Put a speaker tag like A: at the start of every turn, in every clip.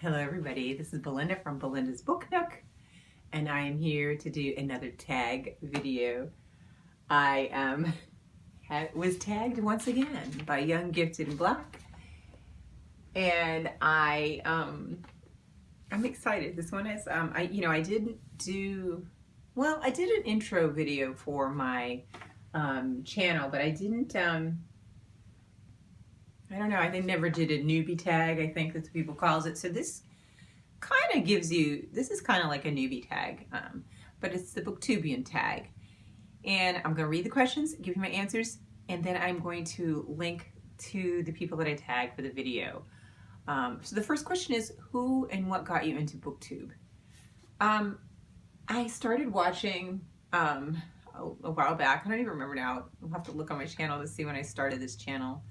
A: Hello everybody, this is Belinda from Belinda's Book Nook, and I am here to do another tag video. I was tagged once again by Young, Gifted, and Black, and I'm excited. This one is I didn't do I did an intro video for my channel, but I didn't I don't know, I never did a newbie tag, I think that's what people calls it. So this kind of gives you, this is kind of like a newbie tag, but it's the Booktubian tag. And I'm going to read the questions, give you my answers, and then I'm going to link to the people that I tagged for the video. So the first question is, who and what got you into BookTube? I started watching a while back. I don't even remember now. I'll have to look on my channel to see when I started this channel.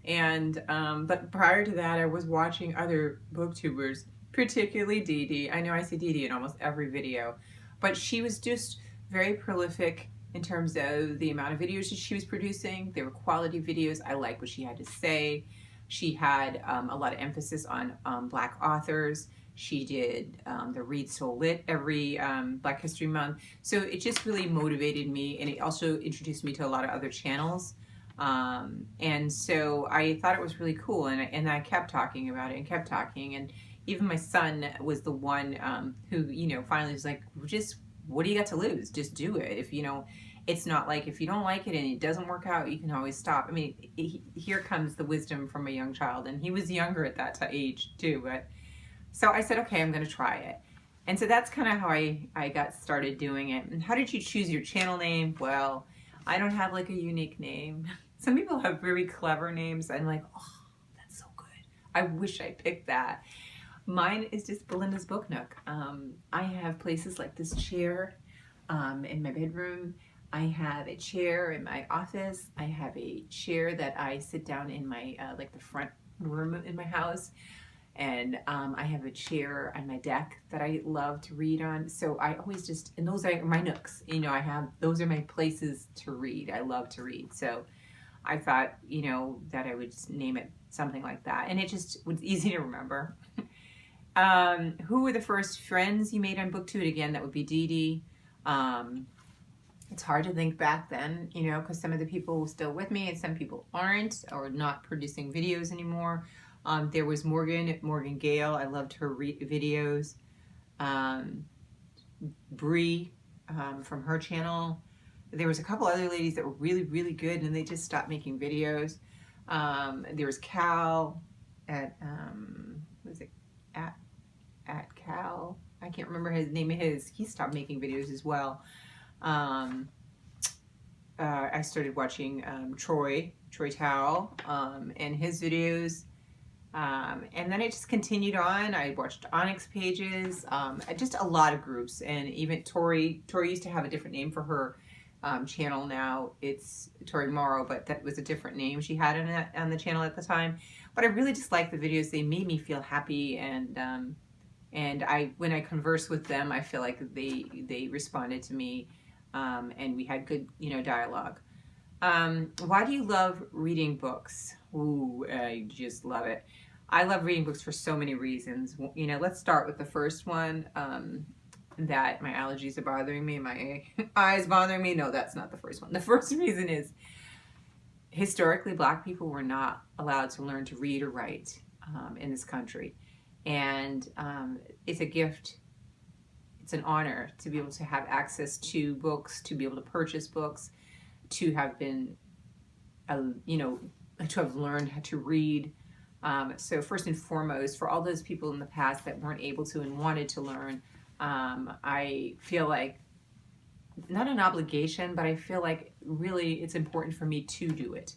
A: And but prior to that, I was watching other booktubers, particularly Dee Dee. I know I see Dee Dee in almost every video, but she was just very prolific in terms of the amount of videos that she was producing. They were quality videos. I like what she had to say. She had a lot of emphasis on Black authors. She did the Read So Lit every Black History Month. So it just really motivated me, and it also introduced me to a lot of other channels. And so I thought it was really cool, and I kept talking about it and kept talking, and even my son was the one who, finally was like, just, what do you got to lose? Just do it. If, it's not like, if you don't like it and it doesn't work out, you can always stop. I mean, here comes the wisdom from a young child, and he was younger at that age too, but so I said, okay, I'm going to try it. And so that's kind of how I got started doing it. And how did you choose your channel name? Well, I don't have like a unique name. Some people have very clever names. I'm like, oh, that's so good. I wish I picked that. Mine is just Belinda's Book Nook. I have places like this chair in my bedroom. I have a chair in my office. I have a chair that I sit down in my, like the front room in my house. And I have a chair on my deck that I love to read on. So I always just, and those are my nooks. Those are my places to read. I love to read. So I thought, that I would just name it something like that. And it just was easy to remember. Who were the first friends you made on BookTube? Again, that would be Dee Dee. It's hard to think back then, because some of the people were still with me and some people aren't, or not producing videos anymore. There was Morgan Gale. I loved her videos. Bree from her channel. There was a couple other ladies that were really, really good, and they just stopped making videos. There was Cal at at Cal. I can't remember his name. He stopped making videos as well. I started watching Troy Tao and his videos. And then I just continued on. I watched Onyx Pages, just a lot of groups, and even Tori used to have a different name for her channel. Now it's Tori Morrow, but that was a different name she had on the channel at the time. But I really just liked the videos. They made me feel happy, and when I converse with them, I feel like they responded to me, and we had good dialogue. Why do you love reading books? Ooh, I just love it. I love reading books for so many reasons. Let's start with the first one, that my allergies are bothering me, my eyes bothering me. No, that's not the first one. The first reason is historically Black people were not allowed to learn to read or write in this country. And it's a gift. It's an honor to be able to have access to books, to be able to purchase books, to have been, to have learned how to read. So first and foremost, for all those people in the past that weren't able to and wanted to learn, I feel like, not an obligation, but I feel like really it's important for me to do it.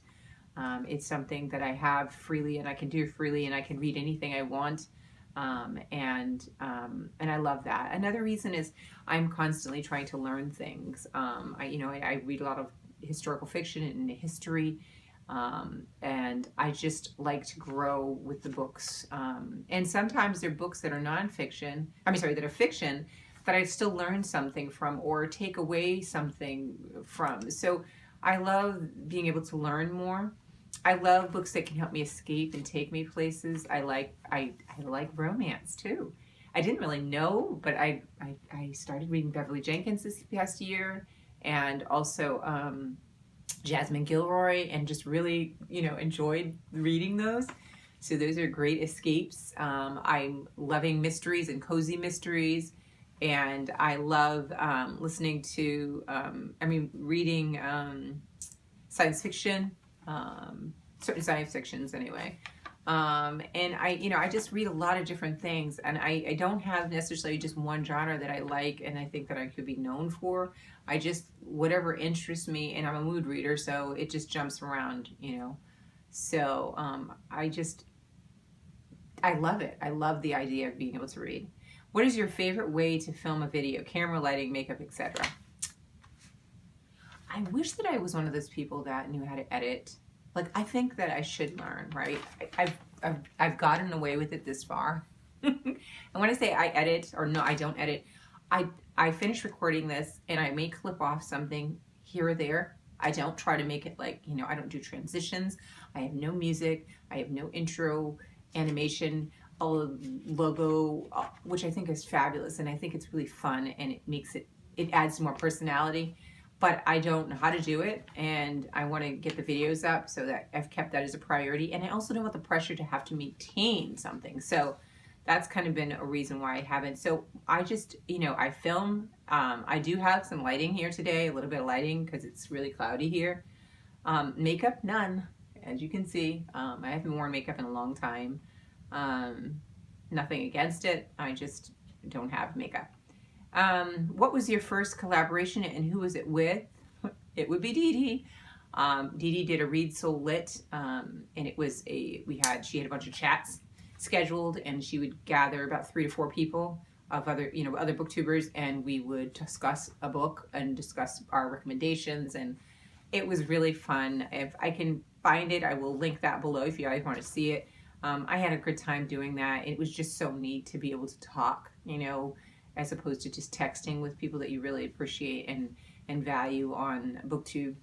A: It's something that I have freely, and I can do freely, and I can read anything I want. And I love that. Another reason is I'm constantly trying to learn things. I read a lot of historical fiction and history, and I just like to grow with the books. And sometimes they're books that are nonfiction, that are fiction, that I still learn something from or take away something from. So I love being able to learn more. I love books that can help me escape and take me places. I like romance too. I didn't really know, but I started reading Beverly Jenkins this past year, and also Jasmine Gilroy, and just really, enjoyed reading those. So those are great escapes. I'm loving mysteries and cozy mysteries, and I love listening to, reading science fiction, certain science fictions anyway. And I just read a lot of different things, and I don't have necessarily just one genre that I like and I think that I could be known for. I just, whatever interests me, and I'm a mood reader, so it just jumps around, So I love it. I love the idea of being able to read. What is your favorite way to film a video? Camera, lighting, makeup, etc. I wish that I was one of those people that knew how to edit. Like, I think that I should learn, right? I've gotten away with it this far. And when I say I edit, or no, I don't edit, I finish recording this and I may clip off something here or there. I don't try to make it like, I don't do transitions. I have no music. I have no intro, animation, a logo, which I think is fabulous. And I think it's really fun, and it adds more personality. But I don't know how to do it, and I want to get the videos up, so that I've kept that as a priority. And I also don't want the pressure to have to maintain something. So that's kind of been a reason why I haven't. So I just, I film. I do have some lighting here today, a little bit of lighting because it's really cloudy here. Makeup, none, as you can see. I haven't worn makeup in a long time. Nothing against it. I just don't have makeup. What was your first collaboration and who was it with? It would be Dee Dee. Dee Dee did a Read Soul Lit, and it was she had a bunch of chats scheduled, and she would gather about 3 to 4 people of other booktubers, and we would discuss a book and discuss our recommendations, and it was really fun. If I can find it, I will link that below if you guys want to see it. I had a good time doing that. It was just so neat to be able to talk, as opposed to just texting with people that you really appreciate and value on BookTube.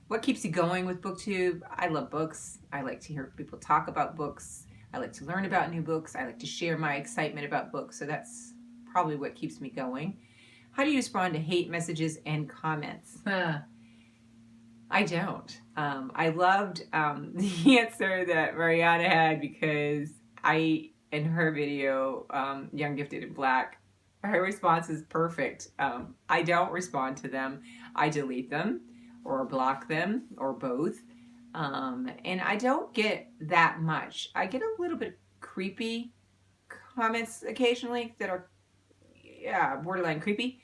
A: What keeps you going with BookTube? I love books. I like to hear people talk about books. I like to learn about new books. I like to share my excitement about books. So that's probably what keeps me going. How do you respond to hate messages and comments? I don't. I loved the answer that Mariana had, because in her video, Young, Gifted, and Black, her response is perfect. I don't respond to them. I delete them or block them or both. And I don't get that much. I get a little bit creepy comments occasionally that are, borderline creepy.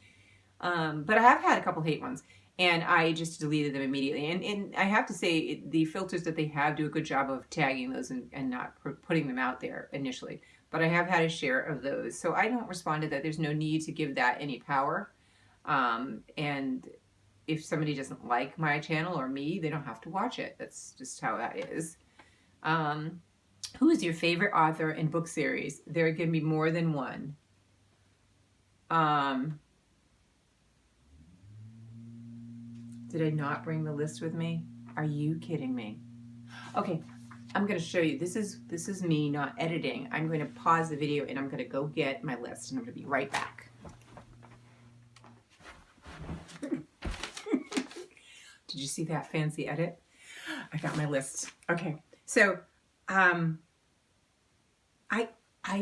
A: But I have had a couple hate ones, and I just deleted them immediately. And I have to say, the filters that they have do a good job of tagging those and not putting them out there initially. But I have had a share of those. So I don't respond to that. There's no need to give that any power. And if somebody doesn't like my channel or me, they don't have to watch it. That's just how that is. Who is your favorite author in book series? There can be more than one. Did I not bring the list with me? Are you kidding me? Okay, I'm going to show you. This is me not editing. I'm going to pause the video and I'm going to go get my list, and I'm going to be right back. Did you see that fancy edit? I got my list. Okay, so I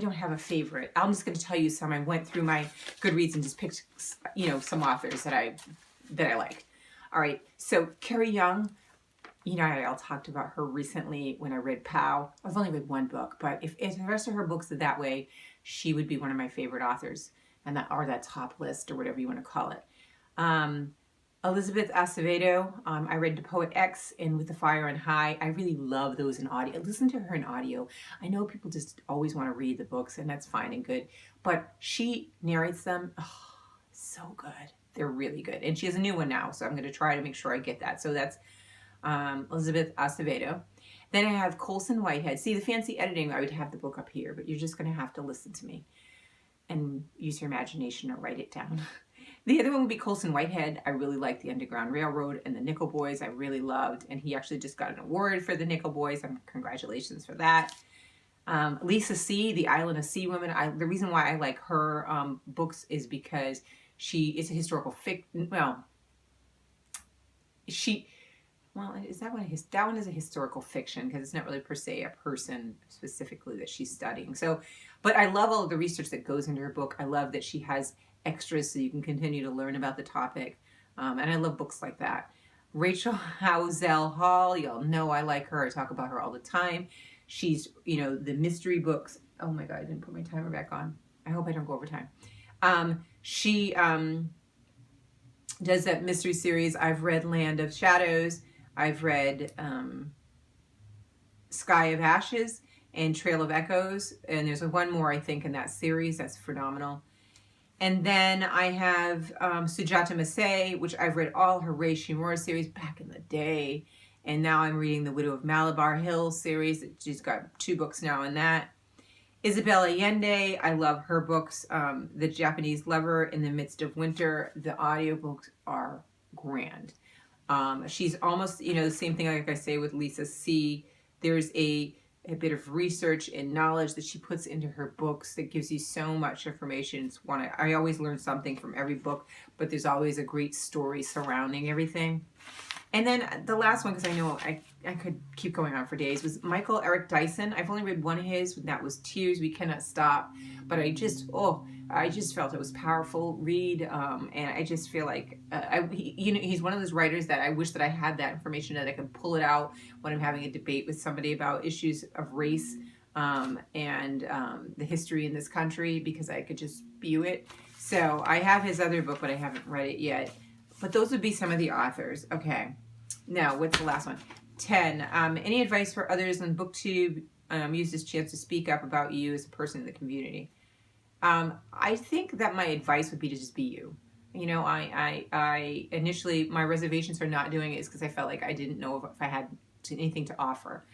A: don't have a favorite. I'm just going to tell you some. I went through my Goodreads and just picked, some authors that I liked. All right, so Carrie Young, I talked about her recently when I read Pow. I've only read one book, but if the rest of her books are that way, she would be one of my favorite authors, and that top list, or whatever you want to call it. Elizabeth Acevedo, I read The Poet X and With the Fire on High. I really love those in audio. Listen to her in audio. I know people just always want to read the books, and that's fine and good, but she narrates them. Oh, so good. They're really good. And she has a new one now, so I'm going to try to make sure I get that. So that's Elizabeth Acevedo. Then I have Colson Whitehead. See, the fancy editing, I would have the book up here, but you're just going to have to listen to me and use your imagination or write it down. The other one would be Colson Whitehead. I really liked The Underground Railroad and The Nickel Boys. I really loved, and he actually just got an award for The Nickel Boys. Congratulations for that. Lisa C., The Island of Sea Women. The reason why I like her books is because she is a historical fiction. Is that one? That one is a historical fiction because it's not really per se a person specifically that she's studying. So, but I love all of the research that goes into her book. I love that she has extras so you can continue to learn about the topic. And I love books like that. Rachel Housel Hall, y'all know I like her. I talk about her all the time. She's, the mystery books. Oh my God, I didn't put my timer back on. I hope I don't go over time. She does that mystery series. I've read Land of Shadows. I've read Sky of Ashes and Trail of Echoes. And there's one more, I think, in that series. That's phenomenal. And then I have Sujata Masay, which I've read all her Ray Shimura series back in the day. And now I'm reading the Widow of Malabar Hill series. She's got 2 books now in that. Isabel Allende, I love her books. The Japanese Lover in the Midst of Winter. The audiobooks are grand. She's almost, the same thing like I say with Lisa C. There's a bit of research and knowledge that she puts into her books that gives you so much information. I always learn something from every book, but there's always a great story surrounding everything. And then the last one, because I know I could keep going on for days, was Michael Eric Dyson. I've only read one of his, and that was Tears We Cannot Stop. But I just felt it was powerful read, and I just feel like he's one of those writers that I wish that I had that information, that I could pull it out when I'm having a debate with somebody about issues of race and the history in this country, because I could just spew it. So I have his other book, but I haven't read it yet. But those would be some of the authors. Okay. Now, what's the last one? 10. Any advice for others on BookTube? Use this chance to speak up about you as a person in the community. I think that my advice would be to just be you. I initially, my reservations for not doing it is because I felt like I didn't know if I had anything to offer.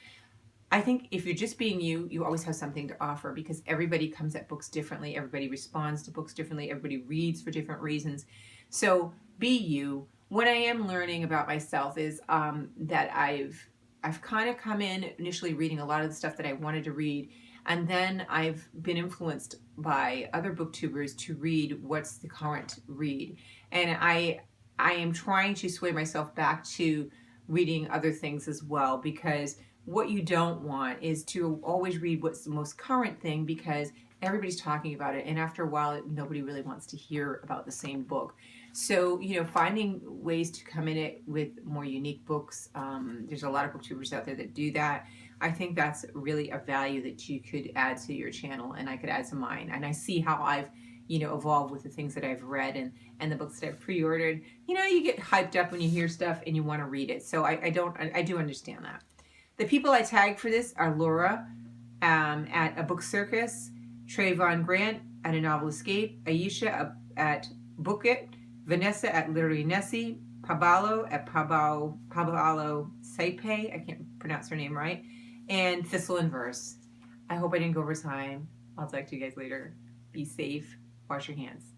A: I think if you're just being you, you always have something to offer, because everybody comes at books differently. Everybody responds to books differently. Everybody reads for different reasons. So be you. What I am learning about myself is that I've kind of come in initially reading a lot of the stuff that I wanted to read, and then I've been influenced by other booktubers to read what's the current read. And I am trying to sway myself back to reading other things as well, because what you don't want is to always read what's the most current thing, because everybody's talking about it, and after a while nobody really wants to hear about the same book. So, finding ways to come in it with more unique books. There's a lot of booktubers out there that do that. I think that's really a value that you could add to your channel, and I could add to mine. And I see how I've, evolved with the things that I've read and the books that I've pre-ordered. You get hyped up when you hear stuff and you want to read it. So I do understand that. The people I tagged for this are Laura at A Book Circus, Trevaughn Grant at A Novel Escape, Ayesha at Bookit, Vanessa at Literary Nessie, Paballo at Paballo Seipei, I can't pronounce her name right, and Thistle Verse. I hope I didn't go over time. I'll talk to you guys later. Be safe. Wash your hands.